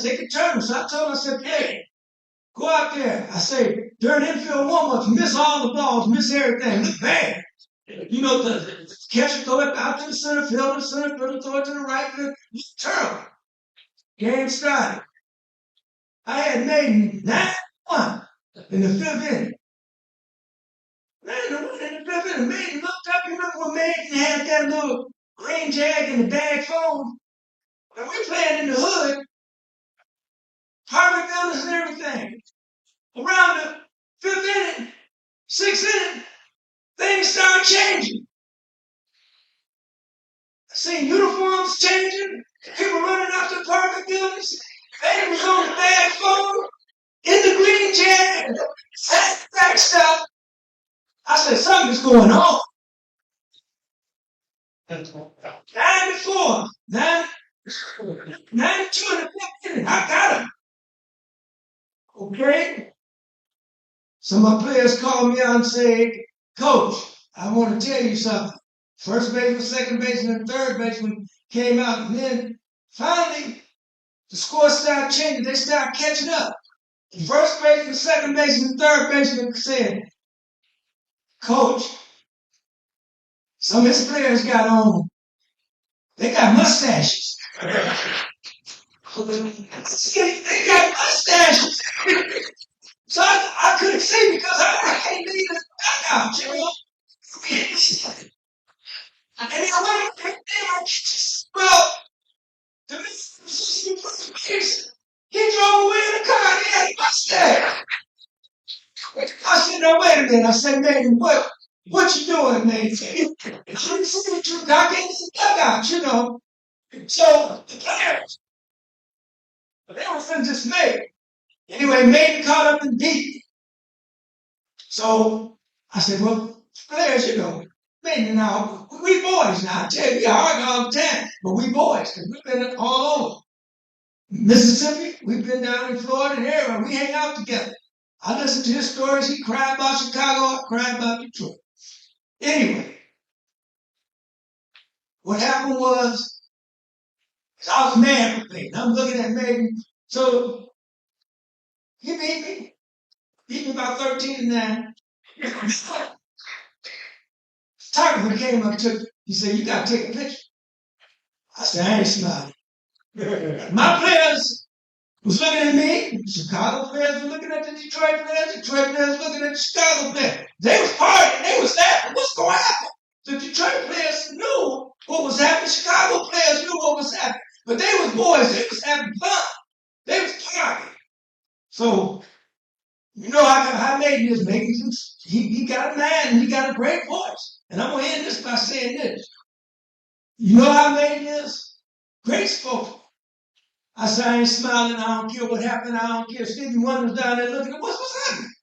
take a turn. So I told him, I said, hey, go out there. I say, during infield warm-ups, miss all the balls, miss everything. Look bad. You know, the catcher throw it out to the center field, throw it to the right field. It's terrible. Game started. I had Mayden 9-1 in the fifth inning. 9-1 in the fifth inning. Mayden looked up. You remember when Mayden had that little green jag and the bag phone? When we playing in the hood, Harvard buildings and everything. Around the fifth inning, sixth inning, things started changing. I seen uniforms changing, people running out the apartment buildings. They was on the bag phone, in the green jag, that stuff. I said, something's going on. 94, 92 in the fifth inning. I got him. Okay? So my players called me out and say, Coach, I want to tell you something. First baseman, second baseman, and third baseman came out, and then finally the score started changing. They started catching up. The first baseman, second baseman, and third baseman said, Coach, some of his players got on, they got mustaches. They got mustaches. So I couldn't see because I can't leave the dugout, you know. And I went there, well, the he drove away in the car and he had a mustache. I said, no, wait a minute. I said, man, what you doing, man? I didn't see what you got in the dugout, you know. So the players, they were feeling dismayed. Anyway, Mayden caught up and beat me. So I said, well, players, you know, Mayden now, we boys now. I tell you, we argue all the time, but we boys, because we've been all over. Mississippi, we've been down in Florida and everywhere. We hang out together. I listen to his stories. He cried about Chicago. I cried about Detroit. Anyway, what happened was, I was mad with Mayden. I'm looking at Mayden. So he beat me about 13-9. Tiger came up to me. He said, you got to take a picture. I said, I ain't smiling. My players was looking at me. Chicago players were looking at the Detroit players. Detroit players looking at the Chicago players. They was partying. They was laughing. What's going to happen? The Detroit players knew what was happening. Chicago players knew what was happening. But they was boys. They was having fun. They was partying. So, you know how Mayden is making. He got a man and he got a great voice. And I'm going to end this by saying this. You know how Mayden is? Great spokesman. I said, I ain't smiling. I don't care what happened. I don't care. Stevie Wonder's down there looking at what's happening.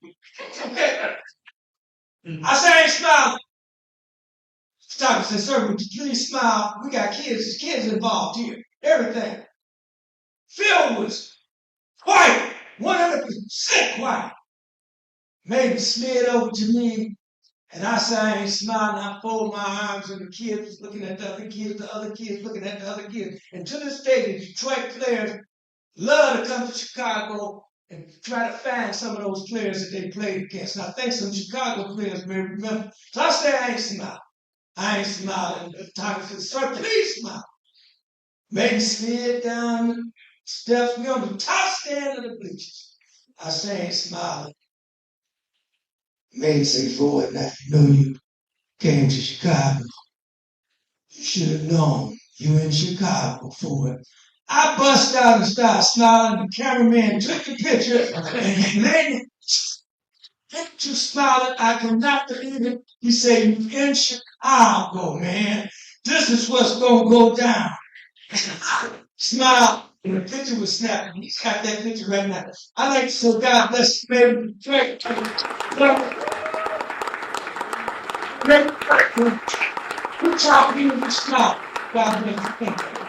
Okay. I said, I ain't smiling. Stop said, sir, would you please smile? We got kids. There's kids involved here. Everything. Phil was quiet. 100% quiet. Mayden slid over to me. And I said, I ain't smiling. I fold my arms, and the kids was looking at the other kids, the other kids looking at the other kids. And to this day, the Detroit players love to come to Chicago and try to find some of those players that they played against. And I think some Chicago players may remember. So I said, I ain't smiling. I ain't smiling. The Tiger said, sir, please smile. Mayden slid down the steps. We on the top stand of the bleachers. I said, I ain't smiling. Mayden said, forward now, you know you came to Chicago. You should have known you were in Chicago for it. I bust out and started smiling. The cameraman took the picture and Mayden, you smiling. I cannot believe it. He said, you in Chicago, man. This is what's going to go down. Smile. And the picture was snapping. He's got that picture right now. I like to say, God bless Mayden. Good job being a smile. God bless you.